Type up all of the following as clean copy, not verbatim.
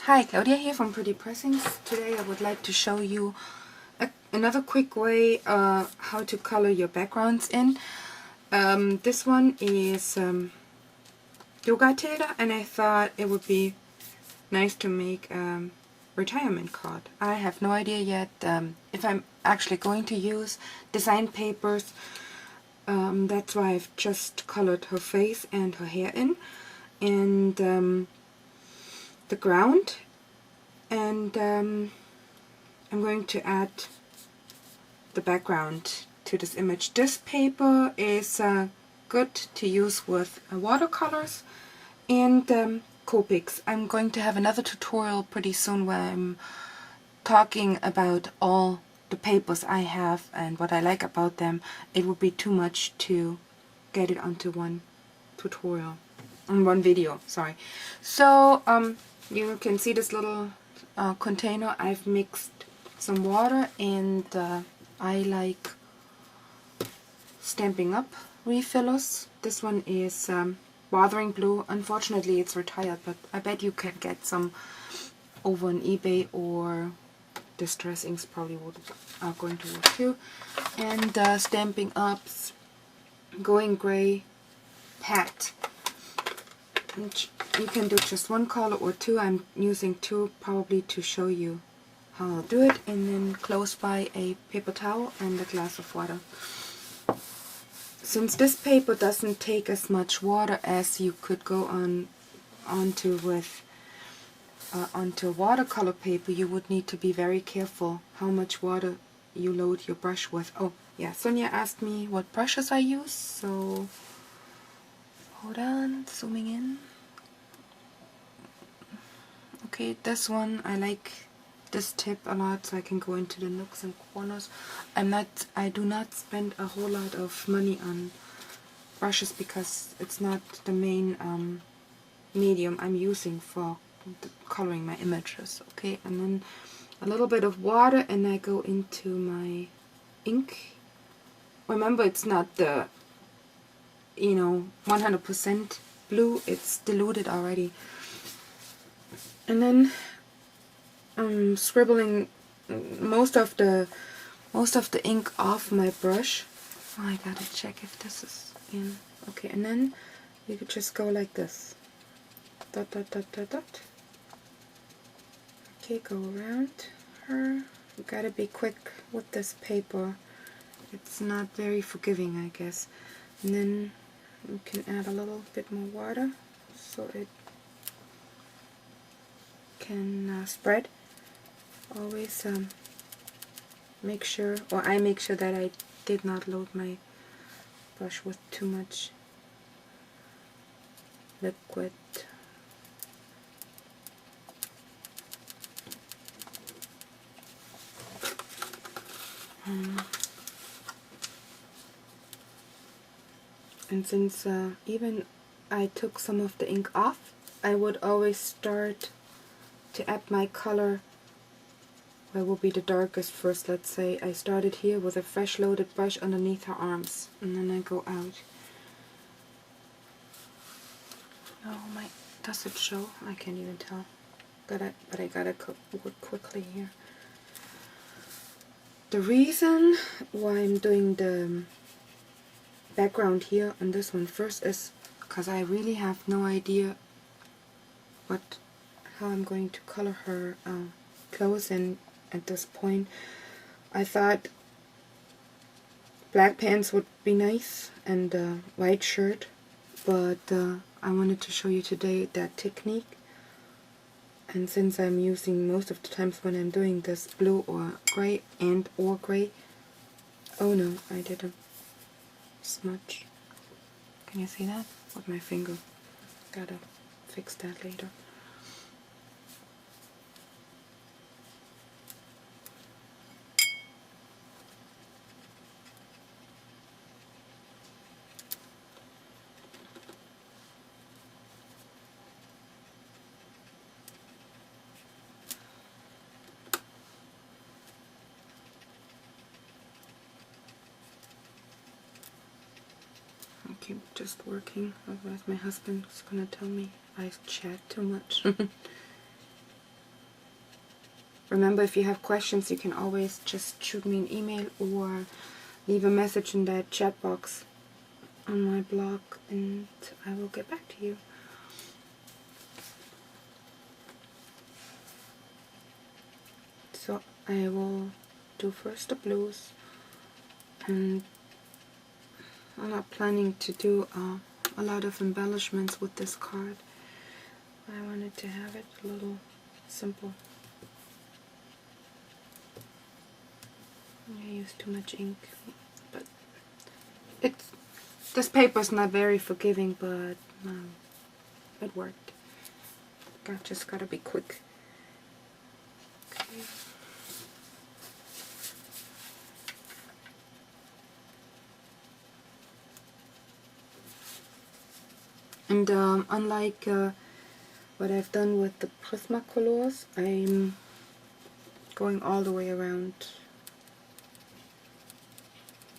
Hi, Claudia here from Pretty Pressings. Today I would like to show you another quick way how to color your backgrounds in. This one is yoga tilda, and I thought it would be nice to make a retirement card. I have no idea yet if I'm actually going to use design papers. That's why I've just colored her face and her hair in, and the ground, and I'm going to add the background to this image. This paper is good to use with watercolors and Copics. I'm going to have another tutorial pretty soon where I'm talking about all the papers I have and what I like about them. It would be too much to get it onto one tutorial, on one video, sorry. So you can see this little container. I've mixed some water, and I like Stampin' Up refillers. This one is Watercolouring blue. Unfortunately it's retired, but I bet you can get some over on eBay, or Distress Inks probably are going to work too. And Stampin' Up's Going Gray Pat. And you can do just one color or two. I'm using two probably to show you how I'll do it, and then close by a paper towel and a glass of water. Since this paper doesn't take as much water as you could go onto watercolor paper, you would need to be very careful how much water you load your brush with. Oh yeah, Sonia asked me what brushes I use, so hold on, zooming in. Okay, this one, I like this tip a lot, so I can go into the nooks and corners. I do not spend a whole lot of money on brushes because it's not the main medium I'm using for coloring my images. Okay, and then a little bit of water, and I go into my ink. Remember, it's not the 100% blue, it's diluted already. And then I'm scribbling most of the ink off my brush. Oh, I gotta check if this is in. Okay, and then you could just go like this. Dot, dot, dot, dot, dot. Okay, go around her. You gotta be quick with this paper. It's not very forgiving, I guess. And then you can add a little bit more water so it can spread. Always make sure, or I make sure that I did not load my brush with too much liquid. And since even I took some of the ink off, I would always start to add my color where will be the darkest first. Let's say I started here with a fresh loaded brush underneath her arms, and then I go out. Oh my, does it show? I can't even tell. But I gotta work quickly here. The reason why I'm doing the background here on this one first is because I really have no idea how I'm going to color her clothes in at this point. I thought black pants would be nice and a white shirt, but I wanted to show you today that technique. And since I'm using most of the times when I'm doing this blue or gray or gray, oh no, I did a smudge. Can you see that? With my finger. Gotta fix that later. Okay, just working, otherwise my husband's gonna tell me I chat too much. Remember, if you have questions, you can always just shoot me an email or leave a message in that chat box on my blog, and I will get back to you. So I will do first the blues, and I'm not planning to do a lot of embellishments with this card. I wanted to have it a little simple. I used too much ink, but this paper's not very forgiving, but it worked. Just gotta be quick. Okay. And unlike what I've done with the Prismacolors, I'm going all the way around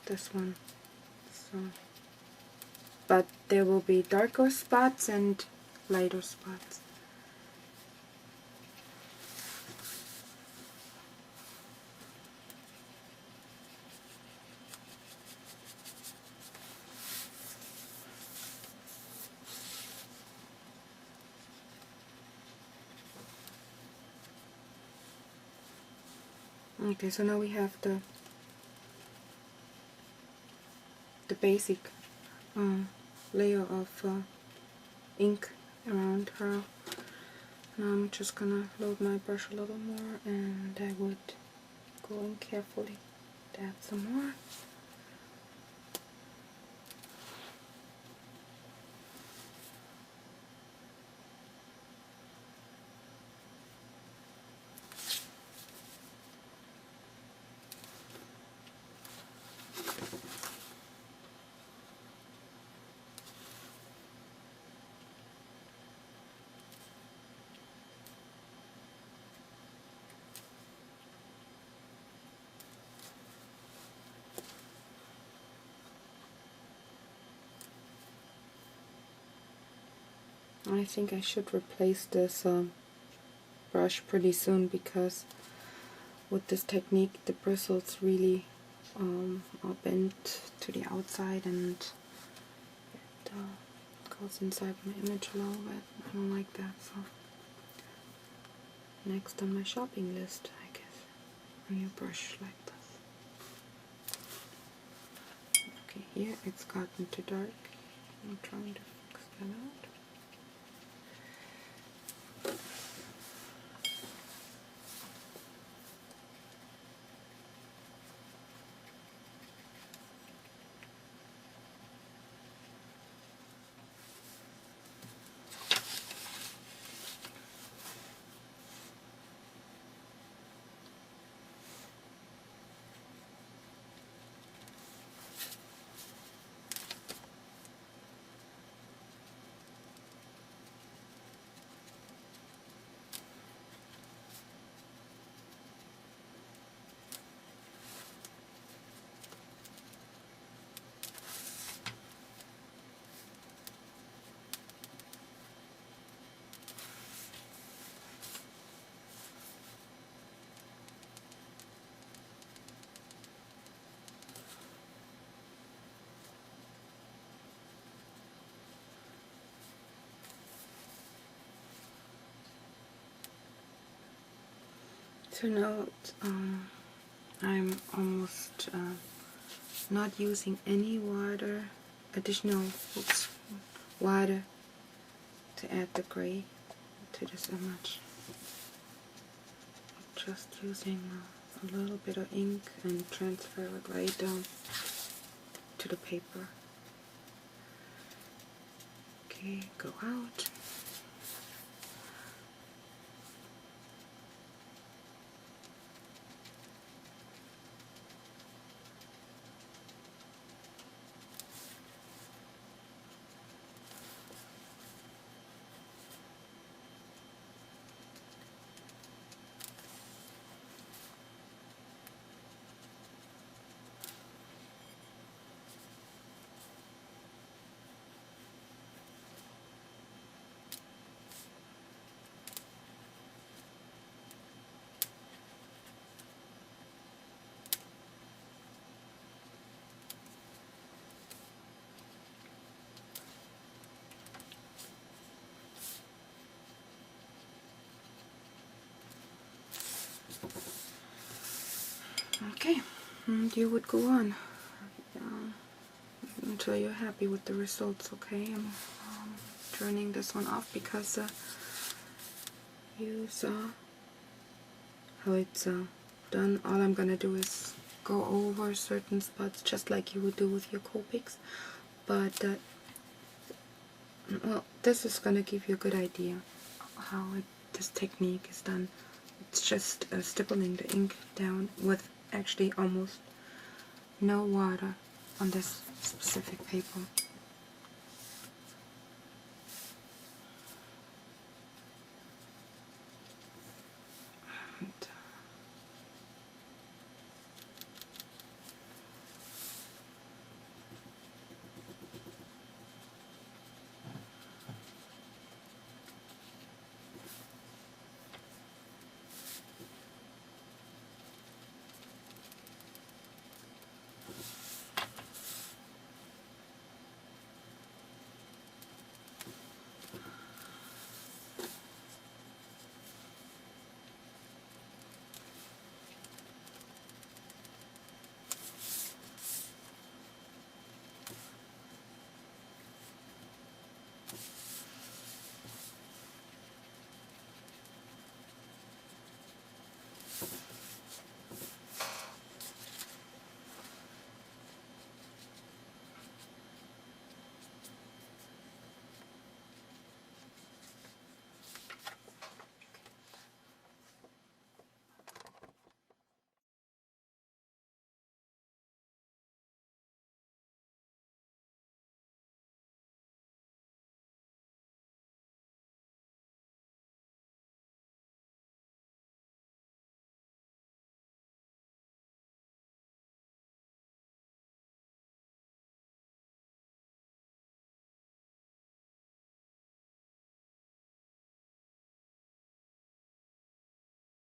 this one. So, but there will be darker spots and lighter spots. Okay, so now we have the basic layer of ink around her. Now I'm just gonna load my brush a little more, and I would go in carefully to add some more. I think I should replace this brush pretty soon, because with this technique the bristles really are bent to the outside, and it goes inside my image a little bit. I don't like that, so next on my shopping list, I guess, a new brush like this. Okay, here it's gotten too dark. I'm trying to fix that out. So now I'm almost not using any additional water to add the gray to this image. Just using a little bit of ink and transfer it right down to the paper. Okay, go out. Okay, and you would go on until you're happy with the results. Okay, I'm turning this one off because you saw how it's done. All I'm gonna do is go over certain spots just like you would do with your Copics, but well, this is gonna give you a good idea how this technique is done. It's just stippling the ink down with actually almost no water on this specific paper.